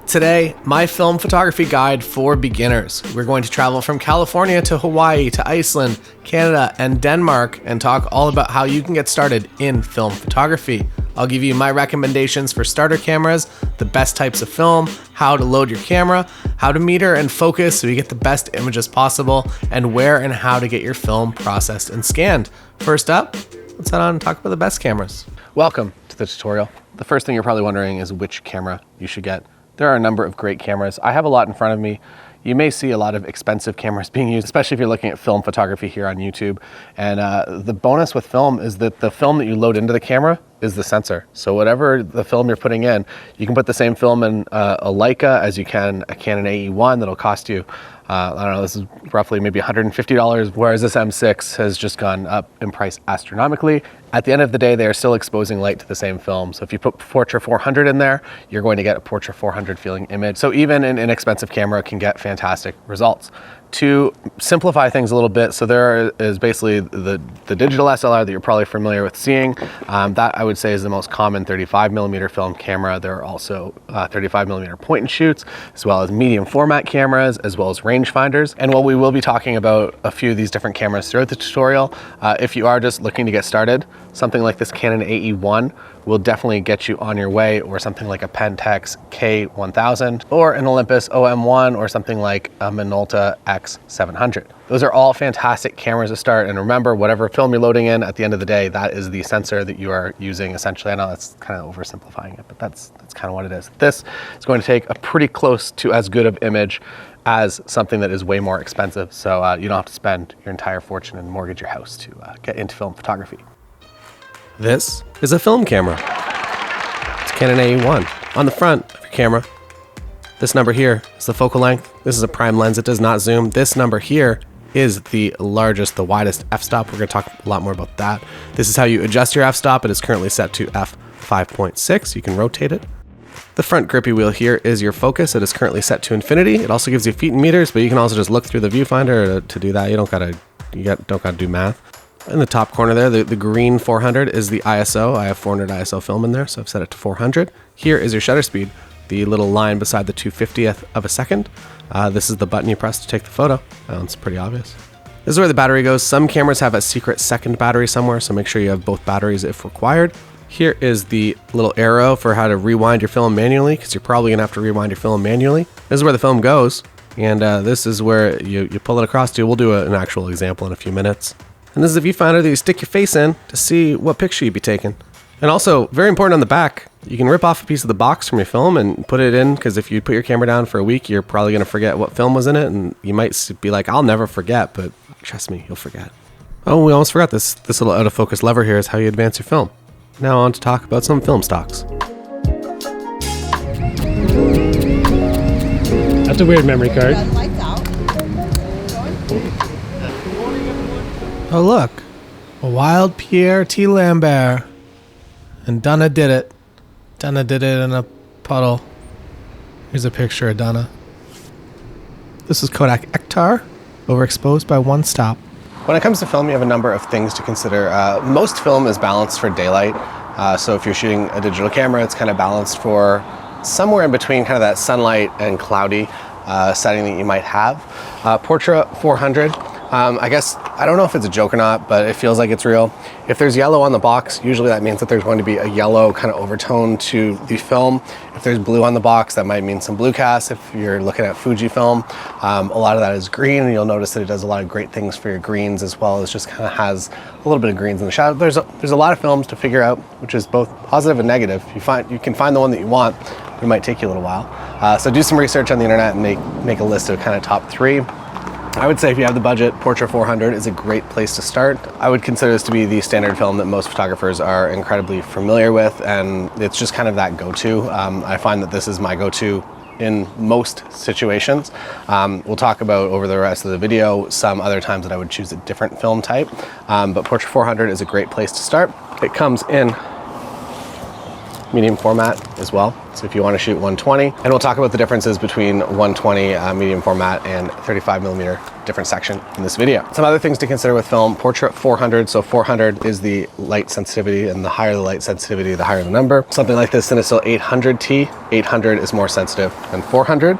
Today, my film photography guide for beginners. We're going to travel from California to Hawaii to Iceland, Canada, and Denmark and talk all about how you can get started in film photography. I'll give you my recommendations for starter cameras, the best types of film, how to load your camera, how to meter and focus so you get the best images possible, and where and how to get your film processed and scanned. First up, let's head on and talk about the best cameras. Welcome to the tutorial. The first thing you're probably wondering is which camera you should get. There are a number of great cameras. I have a lot in front of me. You may see a lot of expensive cameras being used, especially if you're looking at film photography here on YouTube. And the bonus with film is that the film that you load into the camera is the sensor. So whatever the film you're putting in, you can put the same film in a Leica as you can a Canon AE1 that'll cost you, I don't know, this is roughly maybe $150, whereas this M6 has just gone up in price astronomically. At the end of the day, they are still exposing light to the same film. So if you put Portra 400 in there, you're going to get a Portra 400 feeling image. So even an inexpensive camera can get fantastic results. To simplify things a little bit, so there is basically the digital SLR that you're probably familiar with seeing. That I would say is the most common 35mm film camera. There are also 35mm point and shoots, as well as medium format cameras, as well as rangefinders. And while we will be talking about a few of these different cameras throughout the tutorial, if you are just looking to get started, something like this Canon AE1 will definitely get you on your way, or something like a Pentax K1000, or an Olympus OM1, or something like a Minolta X700. Those are all fantastic cameras to start, and remember, whatever film you're loading in, at the end of the day, that is the sensor that you are using essentially. I know that's kind of oversimplifying it, but that's kind of what it is. This is going to take a pretty close to as good of image as something that is way more expensive, so you don't have to spend your entire fortune and mortgage your house to get into film photography. This is a film camera. It's Canon AE1. On the front of your camera, this number here is the focal length. This is a prime lens. It does not zoom. This number here is the largest, the widest f-stop. We're going to talk a lot more about that. This is how you adjust your f-stop. It is currently set to f5.6. You can rotate it. The front grippy wheel here is your focus. It is currently set to infinity. It also gives you feet and meters, but you can also just look through the viewfinder to do that. You don't gotta do math. In the top corner there, the green 400 is the ISO. I have 400 ISO film in there, so I've set it to 400. Here is your shutter speed, the little line beside the 2/50th of a second. This is the button you press to take the photo. It's pretty obvious. This is where the battery goes. Some cameras have a secret second battery somewhere, so make sure you have both batteries if required. Here is the little arrow for how to rewind your film manually, because you're probably gonna have to rewind your film manually. This is where the film goes, and this is where you pull it across to. We'll do an actual example in a few minutes. And this is a viewfinder that you stick your face in to see what picture you'd be taking. And also, very important on the back, you can rip off a piece of the box from your film and put it in, because if you put your camera down for a week, you're probably going to forget what film was in it, and you might be like, I'll never forget, but trust me, you'll forget. Oh, we almost forgot this little out of focus lever here is how you advance your film. Now on to talk about some film stocks. That's a weird memory card. Oh look, a wild Pierre T. Lambert. And Donna did it. Donna did it in a puddle. Here's a picture of Donna. This is Kodak Ektar, overexposed by one stop. When it comes to film, you have a number of things to consider. Most film is balanced for daylight. So if you're shooting a digital camera, it's kind of balanced for somewhere in between kind of that sunlight and cloudy setting that you might have. Portra 400. I guess, I don't know if it's a joke or not, but it feels like it's real. If there's yellow on the box, usually that means that there's going to be a yellow kind of overtone to the film. If there's blue on the box, that might mean some blue cast. If you're looking at Fujifilm, a lot of that is green, and you'll notice that it does a lot of great things for your greens, as well as just kind of has a little bit of greens in the shadow. There's a lot of films to figure out, which is both positive and negative. You can find the one that you want. It might take you a little while. So do some research on the internet and make a list of kind of top 3. I would say if you have the budget, Portra 400 is a great place to start. I would consider this to be the standard film that most photographers are incredibly familiar with, and it's just kind of that go-to. I find that this is my go-to in most situations. We'll talk about over the rest of the video some other times that I would choose a different film type, but Portra 400 is a great place to start. It comes in medium format as well. So if you want to shoot 120, and we'll talk about the differences between 120 medium format and 35 millimeter different section in this video. Some other things to consider with film: portrait 400. So 400 is the light sensitivity, and the higher the light sensitivity, the higher the number. Something like this Cinestill 800T, 800 is more sensitive than 400,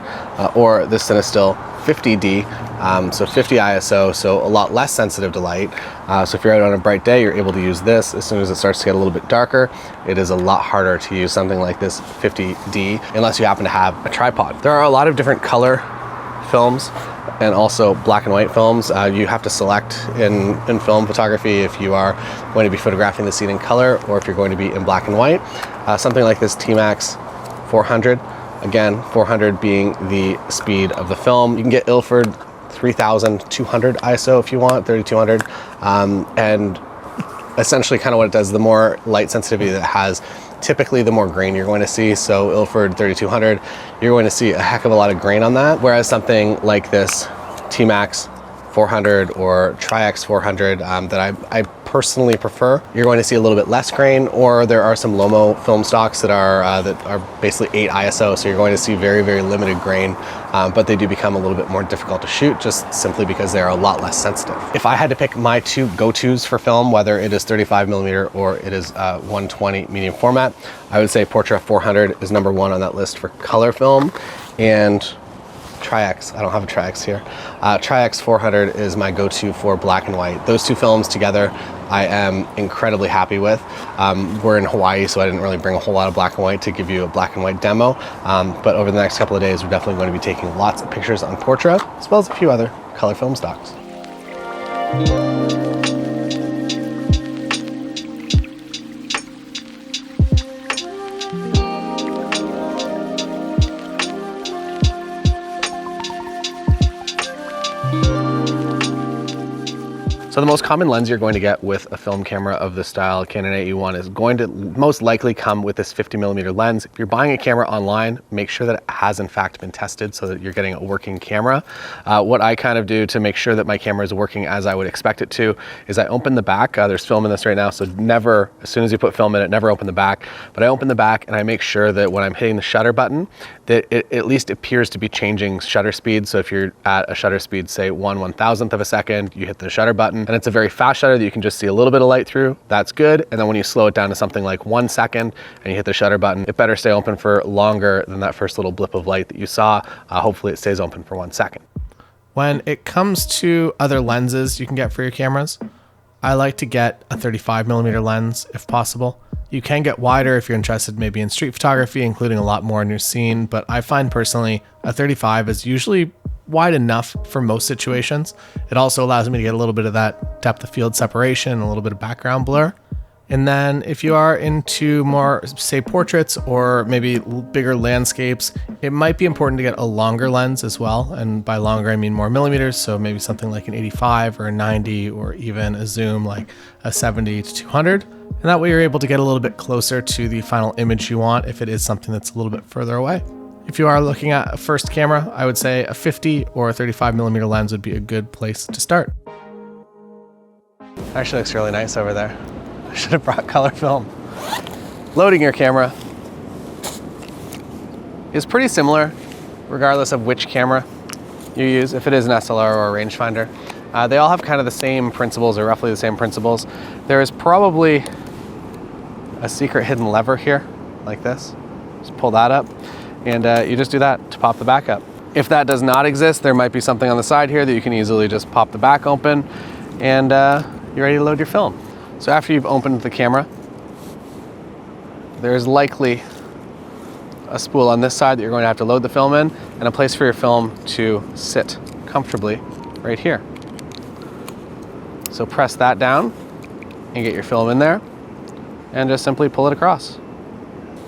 or this Cinestill 50D, so 50 ISO, so a lot less sensitive to light. So if you're out on a bright day, you're able to use this. As soon as it starts to get a little bit darker, it is a lot harder to use something like this 50D unless you happen to have a tripod. There are a lot of different color films and also black and white films. You have to select in film photography if you are going to be photographing the scene in color or if you're going to be in black and white. Something like this T-Max 400, again, 400 being the speed of the film. You can get Ilford 3200 ISO if you want, 3200, and essentially kind of what it does, the more light sensitivity that it has, typically the more grain you're going to see. So Ilford 3200, you're going to see a heck of a lot of grain on that, whereas something like this T-Max 400 or Tri-X 400 that I personally prefer, you're going to see a little bit less grain, or there are some Lomo film stocks that are basically 8 ISO, so you're going to see very, very limited grain, but they do become a little bit more difficult to shoot just simply because they are a lot less sensitive. If I had to pick my two go-tos for film, whether it is 35 millimeter or it is 120 medium format, I would say Portra 400 is number one on that list for color film, and Tri-X, I don't have a Tri-X here. Tri-X 400 is my go-to for black and white. Those two films together, I am incredibly happy with. We're in Hawaii, so I didn't really bring a whole lot of black and white to give you a black and white demo. But over the next couple of days, we're definitely going to be taking lots of pictures on Portra, as well as a few other color film stocks. So the most common lens you're going to get with a film camera of this style, Canon AE-1, is going to most likely come with this 50 millimeter lens. If you're buying a camera online, make sure that it has in fact been tested so that you're getting a working camera. What I kind of do to make sure that my camera is working as I would expect it to is I open the back. There's film in this right now, so never, as soon as you put film in it, never open the back. But I open the back and I make sure that when I'm hitting the shutter button, that it at least appears to be changing shutter speed. So if you're at a shutter speed, say 1/1000th of a second, you hit the shutter button, and it's a very fast shutter that you can just see a little bit of light through, that's good. And then when you slow it down to something like 1 second and you hit the shutter button, it better stay open for longer than that first little blip of light that you saw. Hopefully it stays open for 1 second. When it comes to other lenses you can get for your cameras, I like to get a 35 millimeter lens if possible. You can get wider if you're interested maybe in street photography, including a lot more in your scene, but I find personally a 35 is usually wide enough for most situations. It also allows me to get a little bit of that depth of field separation, a little bit of background blur. And then if you are into more, say, portraits or maybe bigger landscapes, it might be important to get a longer lens as well. And by longer, I mean more millimeters. So maybe something like an 85 or a 90, or even a zoom like a 70 to 200. And that way you're able to get a little bit closer to the final image you want if it is something that's a little bit further away. If you are looking at a first camera, I would say a 50 or a 35 millimeter lens would be a good place to start. Actually looks really nice over there. I should have brought color film. Loading your camera is pretty similar regardless of which camera you use, if it is an SLR or a rangefinder. They all have kind of the same principles, or roughly the same principles. There is probably a secret hidden lever here, like this. Just pull that up, and you just do that to pop the back up. If that does not exist, there might be something on the side here that you can easily just pop the back open, and you're ready to load your film. So after you've opened the camera, there's likely a spool on this side that you're going to have to load the film in, and a place for your film to sit comfortably right here. So press that down and get your film in there, and just simply pull it across.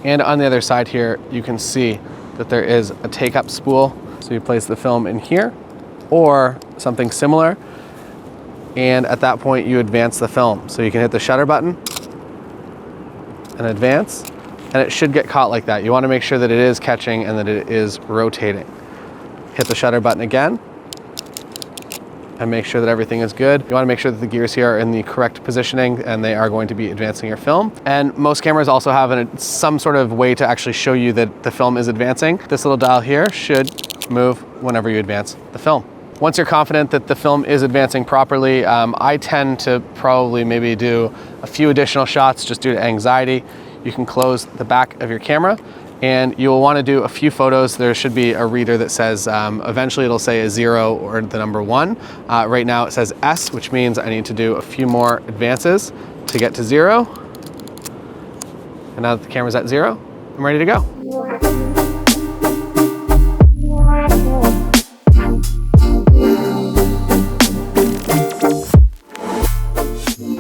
And on the other side here, you can see that there is a take-up spool. So you place the film in here or something similar, and at that point you advance the film. So you can hit the shutter button and advance, and it should get caught like that. You want to make sure that it is catching and that it is rotating. Hit the shutter button again, and make sure that everything is good. You want to make sure that the gears here are in the correct positioning and they are going to be advancing your film. And most cameras also have some sort of way to actually show you that the film is advancing. This little dial here should move whenever you advance the film. Once you're confident that the film is advancing properly, I tend to probably maybe do a few additional shots just due to anxiety. You can close the back of your camera and you'll want to do a few photos. There should be a reader that says, eventually it'll say a 0 or the number 1. Right now it says S, which means I need to do a few more advances to get to 0. And now that the camera's at 0, I'm ready to go.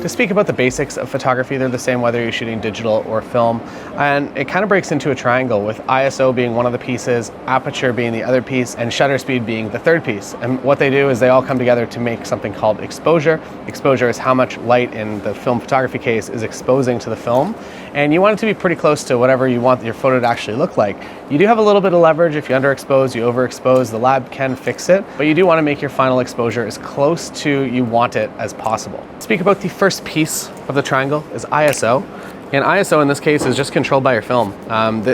To speak about the basics of photography, they're the same whether you're shooting digital or film, and it kind of breaks into a triangle with ISO being one of the pieces, aperture being the other piece, and shutter speed being the third piece. And what they do is they all come together to make something called exposure. Exposure is how much light in the film photography case is exposing to the film, and you want it to be pretty close to whatever you want your photo to actually look like. You do have a little bit of leverage if you underexpose, you overexpose, the lab can fix it, but you do want to make your final exposure as close to you want it as possible. Speak about the first piece of the triangle is ISO. And ISO in this case is just controlled by your film.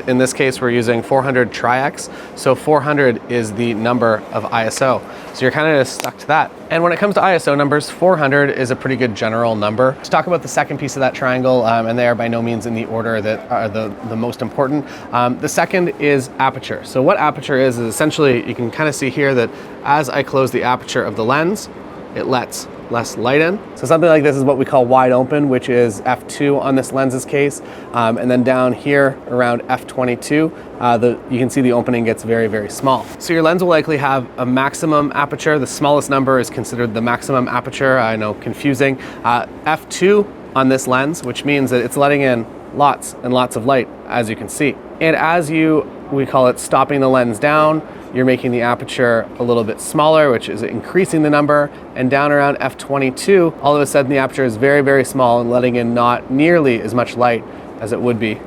In this case, we're using 400 Tri-X. So 400 is the number of ISO. So you're kind of stuck to that. And when it comes to ISO numbers, 400 is a pretty good general number. To talk about the second piece of that triangle, and they are by no means in the order that are the most important. The second is aperture. So what aperture is essentially, you can kind of see here that as I close the aperture of the lens, it lets less light in. So something like this is what we call wide open, which is f2 on this lens's case. And then down here around f22, you can see the opening gets very, very small. So your lens will likely have a maximum aperture. The smallest number is considered the maximum aperture. I know, confusing. f2 on this lens, which means that it's letting in lots and lots of light, as you can see. And as we call it stopping the lens down, you're making the aperture a little bit smaller, which is increasing the number, and down around f22, all of a sudden the aperture is very, very small and letting in not nearly as much light as it would be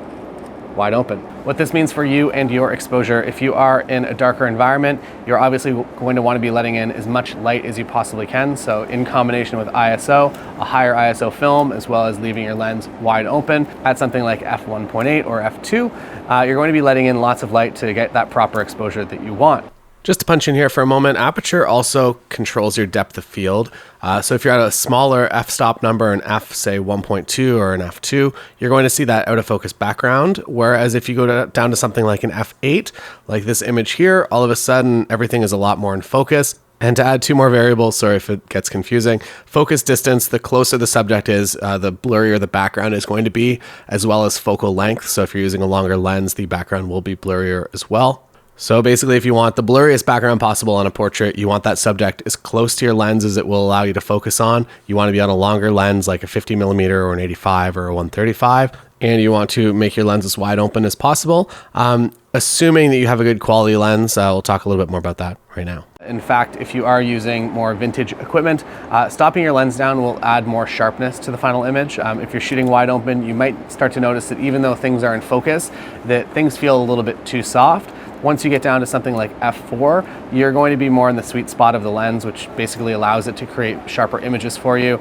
wide open. What this means for you and your exposure, if you are in a darker environment, you're obviously going to want to be letting in as much light as you possibly can. So in combination with ISO, a higher ISO film, as well as leaving your lens wide open at something like f1.8 or f2, you're going to be letting in lots of light to get that proper exposure that you want. Just to punch in here for a moment, aperture also controls your depth of field. So if you're at a smaller f-stop number, an f, say 1.2 or an f2, you're going to see that out of focus background. Whereas if you go down to something like an f8, like this image here, all of a sudden everything is a lot more in focus. And to add two more variables, sorry if it gets confusing, focus distance, the closer the subject is, the blurrier the background is going to be, as well as focal length. So if you're using a longer lens, the background will be blurrier as well. So basically, if you want the blurriest background possible on a portrait, you want that subject as close to your lens as it will allow you to focus on. You want to be on a longer lens like a 50mm or an 85 or a 135. And you want to make your lens as wide open as possible. Assuming that you have a good quality lens, we'll talk a little bit more about that right now. In fact, if you are using more vintage equipment, stopping your lens down will add more sharpness to the final image. If you're shooting wide open, you might start to notice that even though things are in focus, that things feel a little bit too soft. Once you get down to something like f4, you're going to be more in the sweet spot of the lens, which basically allows it to create sharper images for you.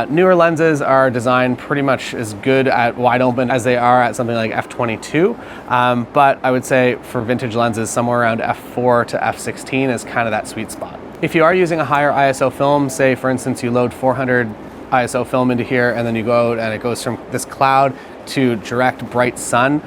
Newer lenses are designed pretty much as good at wide open as they are at something like f22. But I would say for vintage lenses, somewhere around f4 to f16 is kind of that sweet spot. If you are using a higher ISO film, say for instance you load 400 ISO film into here and then you go out and it goes from this cloud to direct bright sun,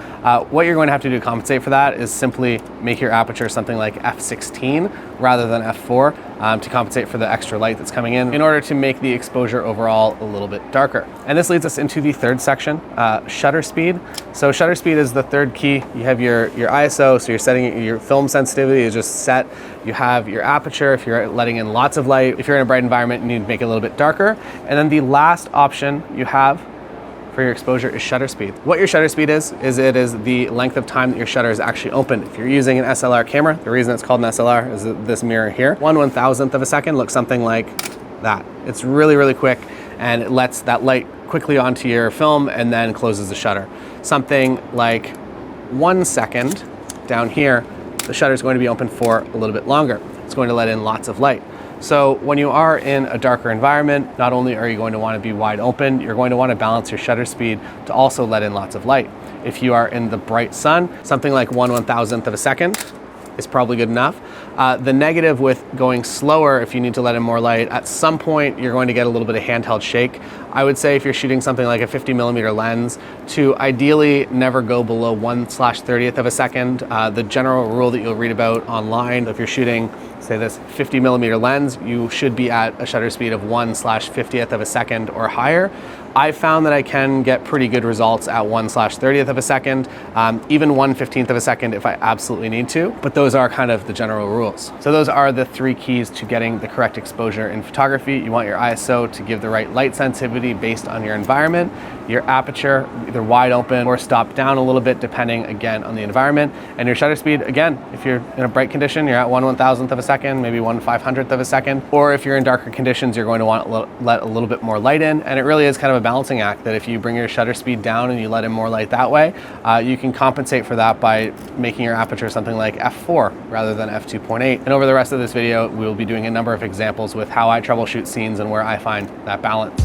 what you're going to have to do to compensate for that is simply make your aperture something like f16 rather than f4 to compensate for the extra light that's coming in order to make the exposure overall a little bit darker. And this leads us into the third section, shutter speed. So shutter speed is the third key. You have your ISO, so you're setting your film sensitivity is just set. You have your aperture if you're letting in lots of light. If you're in a bright environment, you need to make it a little bit darker. And then the last option you have for your exposure is shutter speed. What your shutter speed is it is the length of time that your shutter is actually open. If you're using an SLR camera, the reason it's called an SLR is this mirror here. 1/1000th of a second looks something like that. It's really, really quick and it lets that light quickly onto your film and then closes the shutter. Something like 1 second down here, the shutter is going to be open for a little bit longer. It's going to let in lots of light. So when you are in a darker environment, not only are you going to want to be wide open, you're going to want to balance your shutter speed to also let in lots of light. If you are in the bright sun, something like 1/1000th of a second is probably good enough. The negative with going slower, if you need to let in more light, at some point you're going to get a little bit of handheld shake. I would say if you're shooting something like a 50mm lens, to ideally never go below 1/30th of a second. The general rule that you'll read about online, if you're shooting, say this 50mm lens, you should be at a shutter speed of 1/50th of a second or higher. I found that I can get pretty good results at 1/30th of a second, even 1/15th of a second if I absolutely need to, but those are kind of the general rules. So those are the 3 keys to getting the correct exposure in photography. You want your ISO to give the right light sensitivity based on your environment, your aperture, either wide open or stop down a little bit depending again on the environment, and your shutter speed, again, if you're in a bright condition, you're at 1/1000th of a second, maybe 1/500th of a second, or if you're in darker conditions, you're going to want to let a little bit more light in, and it really is kind of a balancing act that if you bring your shutter speed down and you let in more light that way, you can compensate for that by making your aperture something like f4 rather than f2.8. And over the rest of this video, we will be doing a number of examples with how I troubleshoot scenes and where I find that balance.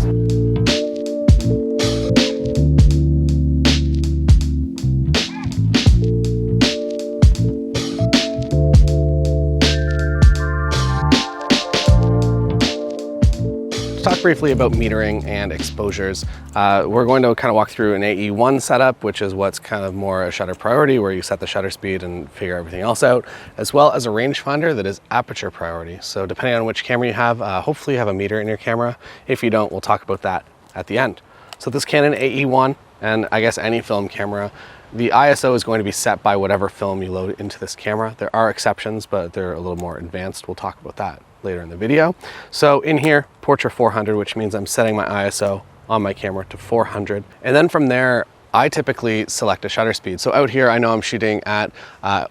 Talk briefly about metering and exposures. We're going to kind of walk through an AE1 setup, which is what's kind of more a shutter priority, where you set the shutter speed and figure everything else out, as well as a rangefinder that is aperture priority. So depending on which camera you have, hopefully you have a meter in your camera. If you don't, we'll talk about that at the end. So this Canon AE1, and I guess any film camera, the ISO is going to be set by whatever film you load into this camera. There are exceptions, but they're a little more advanced. We'll talk about that later in the video. So in here, Portra 400, which means I'm setting my ISO on my camera to 400. And then from there, I typically select a shutter speed. So out here, I know I'm shooting at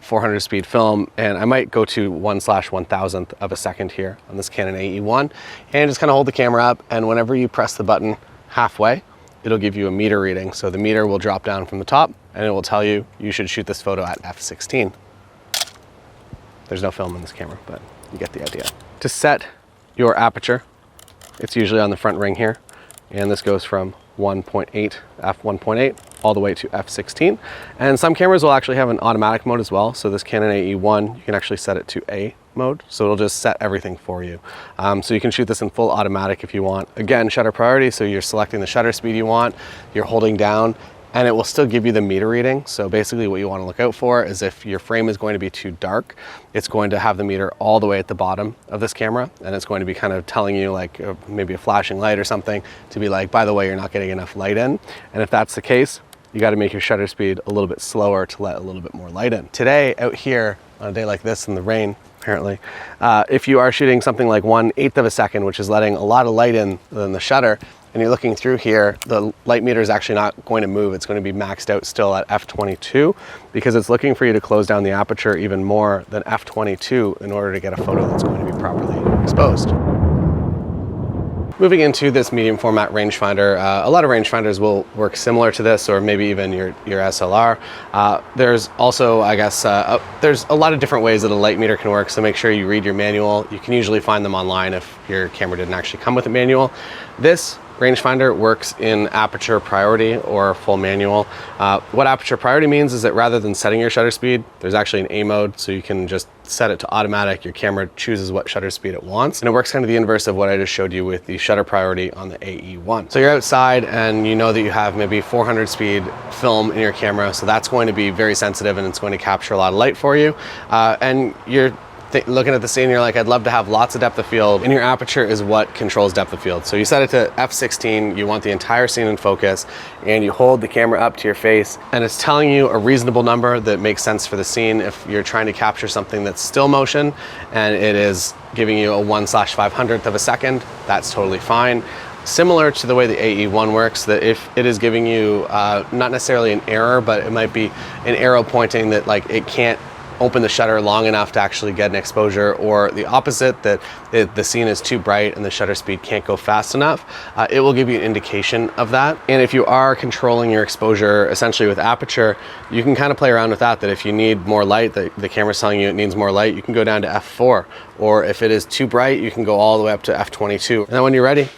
400 speed film, and I might go to 1/1000th of a second here on this Canon AE1, and just kind of hold the camera up, and whenever you press the button halfway, it'll give you a meter reading. So the meter will drop down from the top, and it will tell you you should shoot this photo at f16. There's no film in this camera, but you get the idea. To set your aperture, it's usually on the front ring here, and this goes from 1.8, f1.8, all the way to f16. And some cameras will actually have an automatic mode as well. So this Canon AE1, you can actually set it to A mode, so it'll just set everything for you. So you can shoot this in full automatic if you want. Again, shutter priority, so you're selecting the shutter speed you want, you're holding down, and it will still give you the meter reading. So basically what you want to look out for is if your frame is going to be too dark, it's going to have the meter all the way at the bottom of this camera, and it's going to be kind of telling you, like maybe a flashing light or something, to be like, by the way, you're not getting enough light in. And if that's the case, you got to make your shutter speed a little bit slower to let a little bit more light in. Today, out here, on a day like this in the rain, apparently, if you are shooting something like 1/8 of a second, which is letting a lot of light in the shutter, and you're looking through here, the light meter is actually not going to move. It's going to be maxed out still at f22 because it's looking for you to close down the aperture even more than f22 in order to get a photo that's going to be properly exposed. Moving into this medium format rangefinder, a lot of rangefinders will work similar to this, or maybe even your SLR. There's also, I guess, there's a lot of different ways that a light meter can work, so make sure you read your manual. You can usually find them online if your camera didn't actually come with a manual. This rangefinder works in aperture priority or full manual. What aperture priority means is that rather than setting your shutter speed, there's actually an A mode, so you can just set it to automatic. Your camera chooses what shutter speed it wants, and it works kind of the inverse of what I just showed you with the shutter priority on the AE1. So you're outside and you know that you have maybe 400 speed film in your camera, so that's going to be very sensitive and it's going to capture a lot of light for you. And you're looking at the scene, you're like, I'd love to have lots of depth of field, and your aperture is what controls depth of field. So you set it to f16, you want the entire scene in focus, and you hold the camera up to your face, and it's telling you a reasonable number that makes sense for the scene. If you're trying to capture something that's still motion, and it is giving you a 1/500th of a second, that's totally fine. Similar to the way the AE1 works, that if it is giving you not necessarily an error, but it might be an arrow pointing that like it can't open the shutter long enough to actually get an exposure, or the opposite, that the scene is too bright and the shutter speed can't go fast enough. It will give you an indication of that. And if you are controlling your exposure essentially with aperture, you can kind of play around with that if you need more light, the camera's telling you it needs more light, you can go down to f4. Or if it is too bright, you can go all the way up to f22. And then when you're ready,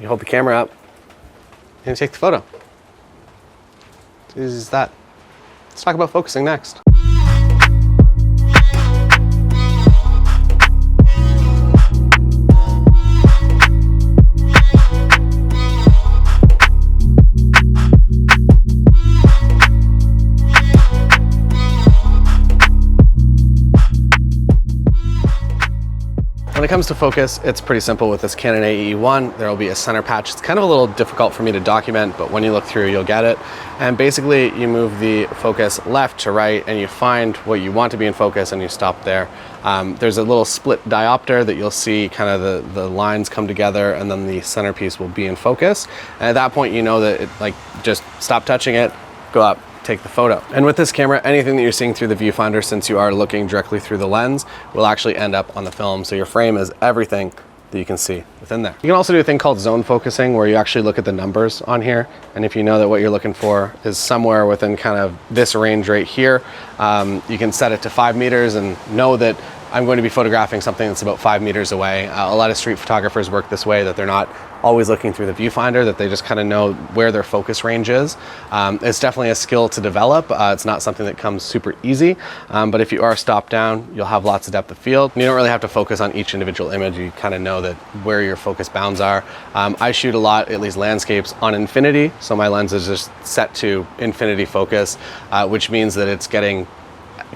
you hold the camera up and you take the photo. Is that. Let's talk about focusing next. When it comes to focus, it's pretty simple with this Canon AE-1. There will be a center patch. It's kind of a little difficult for me to document, but when you look through, you'll get it. And basically, you move the focus left to right, and you find what you want to be in focus, and you stop there. There's a little split diopter that you'll see kind of the lines come together, and then the centerpiece will be in focus. And at that point, you know that just stop touching it, go up, take the photo. And with this camera, anything that you're seeing through the viewfinder, since you are looking directly through the lens, will actually end up on the film. So your frame is everything that you can see within there. You can also do a thing called zone focusing, where you actually look at the numbers on here. And if you know that what you're looking for is somewhere within kind of this range right here, you can set it to 5 meters and know that I'm going to be photographing something that's about 5 meters away. A lot of street photographers work this way, that they're not always looking through the viewfinder, that they just kind of know where their focus range is. It's definitely a skill to develop. It's not something that comes super easy, but if you are stopped down, you'll have lots of depth of field. You don't really have to focus on each individual image. You kind of know that where your focus bounds are. I shoot a lot, at least landscapes, on infinity, so my lens is just set to infinity focus, which means that it's getting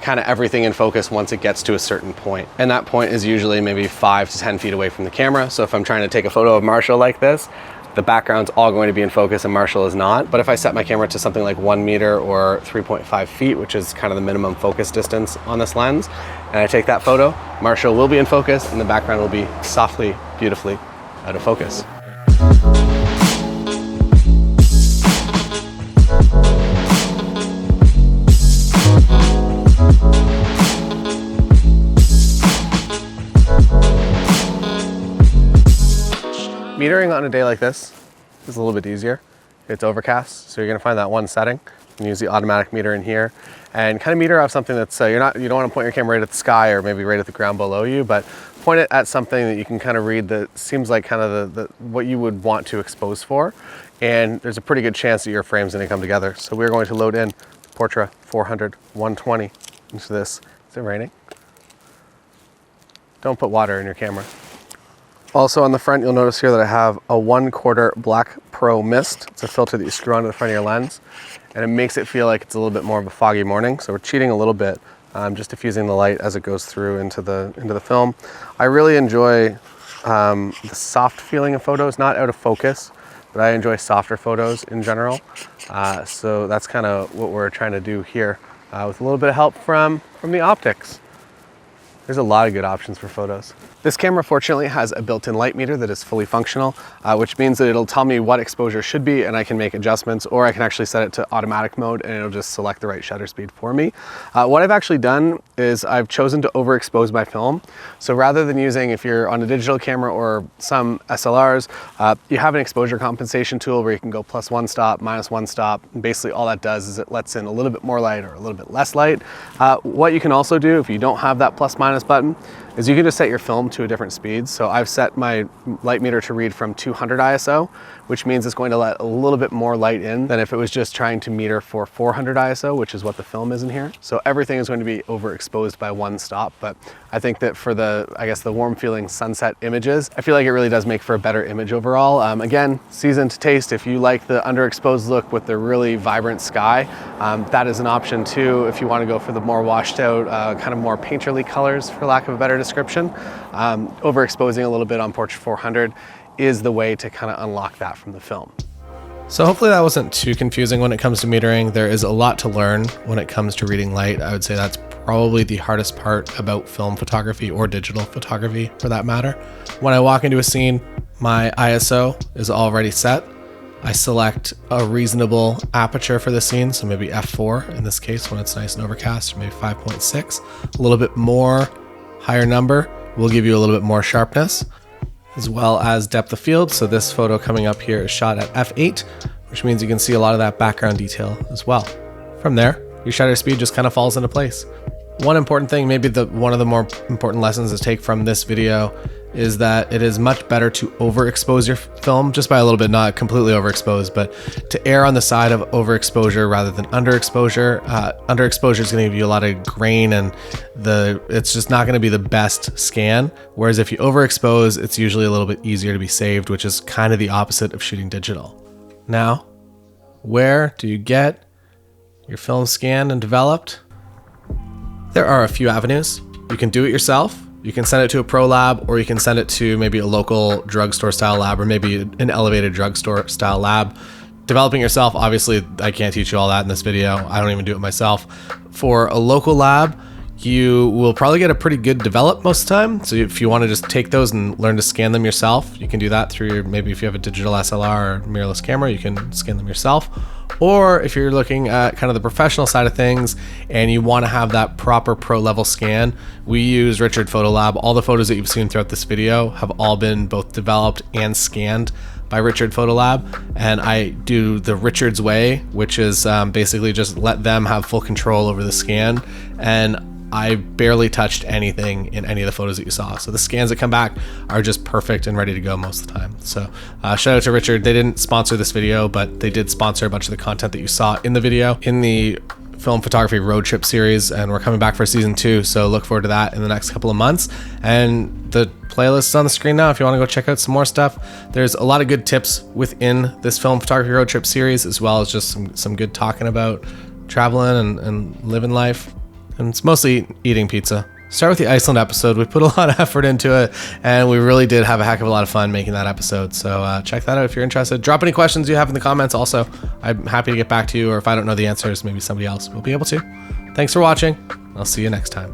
kind of everything in focus once it gets to a certain point. And that point is usually maybe 5 to 10 feet away from the camera. So if I'm trying to take a photo of Marshall like this, the background's all going to be in focus and Marshall is not. But if I set my camera to something like 1 meter or 3.5 feet, which is kind of the minimum focus distance on this lens, and I take that photo, Marshall will be in focus and the background will be softly, beautifully out of focus. Metering on a day like this is a little bit easier. It's overcast, so you're gonna find that one setting. You can use the automatic meter in here and kind of meter off something that's, you don't wanna point your camera right at the sky or maybe right at the ground below you, but point it at something that you can kind of read that seems like kind of what you would want to expose for. And there's a pretty good chance that your frame's gonna come together. So we're going to load in Portra 400 120 into this. Is it raining? Don't put water in your camera. Also on the front, you'll notice here that I have a 1/4 Black Pro Mist. It's a filter that you screw onto the front of your lens, and it makes it feel like it's a little bit more of a foggy morning. So we're cheating a little bit, just diffusing the light as it goes through into the film. I really enjoy the soft feeling of photos, not out of focus, but I enjoy softer photos in general. So that's kind of what we're trying to do here, with a little bit of help from the optics. There's a lot of good options for photos. This camera fortunately has a built-in light meter that is fully functional, which means that it'll tell me what exposure should be and I can make adjustments, or I can actually set it to automatic mode and it'll just select the right shutter speed for me. What I've actually done is I've chosen to overexpose my film. So rather than using, if you're on a digital camera or some SLRs, you have an exposure compensation tool where you can go +1 stop, -1 stop. And basically all that does is it lets in a little bit more light or a little bit less light. What you can also do if you don't have that +- button is you can just set your film to a different speed. So I've set my light meter to read from 200 ISO, which means it's going to let a little bit more light in than if it was just trying to meter for 400 ISO, which is what the film is in here. So everything is going to be overexposed by 1 stop. But I think that for the warm feeling sunset images, I feel like it really does make for a better image overall. Again, season to taste. If you like the underexposed look with the really vibrant sky, that is an option too. If you want to go for the more washed out, kind of more painterly colors, for lack of a better description, overexposing a little bit on Portra 400 is the way to kind of unlock that from the film. So hopefully that wasn't too confusing when it comes to metering. There is a lot to learn when it comes to reading light. I would say that's probably the hardest part about film photography, or digital photography for that matter. When I walk into a scene, my ISO is already set. I select a reasonable aperture for the scene, so maybe f4 in this case when it's nice and overcast, or maybe 5.6. A little bit more, higher number will give you a little bit more sharpness, as well as depth of field. So this photo coming up here is shot at f8, which means you can see a lot of that background detail as well. From there, your shutter speed just kind of falls into place. One important thing, maybe one of the more important lessons to take from this video, is that it is much better to overexpose your film, just by a little bit, not completely overexposed, but to err on the side of overexposure rather than underexposure. Underexposure is going to give you a lot of grain, and it's just not going to be the best scan. Whereas if you overexpose, it's usually a little bit easier to be saved, which is kind of the opposite of shooting digital. Now, where do you get your film scanned and developed? There are a few avenues. You can do it yourself. You can send it to a pro lab, or you can send it to maybe a local drugstore style lab, or maybe an elevated drugstore style lab. Developing yourself, obviously, I can't teach you all that in this video. I don't even do it myself. For a local lab, you will probably get a pretty good develop most of the time. So if you want to just take those and learn to scan them yourself, you can do that through maybe if you have a digital SLR or mirrorless camera, you can scan them yourself. Or if you're looking at kind of the professional side of things and you want to have that proper pro level scan, we use Richard Photo Lab. All the photos that you've seen throughout this video have all been both developed and scanned by Richard Photo Lab, and I do the Richard's way, which is basically just let them have full control over the scan, and I barely touched anything in any of the photos that you saw. So the scans that come back are just perfect and ready to go most of the time. So shout out to Richard. They didn't sponsor this video, but they did sponsor a bunch of the content that you saw in the video in the film photography road trip series, and we're coming back for season 2. So look forward to that in the next couple of months. And the playlist is on the screen now if you want to go check out some more stuff. There's a lot of good tips within this film photography road trip series, as well as just some good talking about traveling and living life. And it's mostly eating pizza. Start with the Iceland episode. We put a lot of effort into it, and we really did have a heck of a lot of fun making that episode. So check that out if you're interested. Drop any questions you have in the comments also. I'm happy to get back to you, or if I don't know the answers, maybe somebody else will be able to. Thanks for watching. I'll see you next time.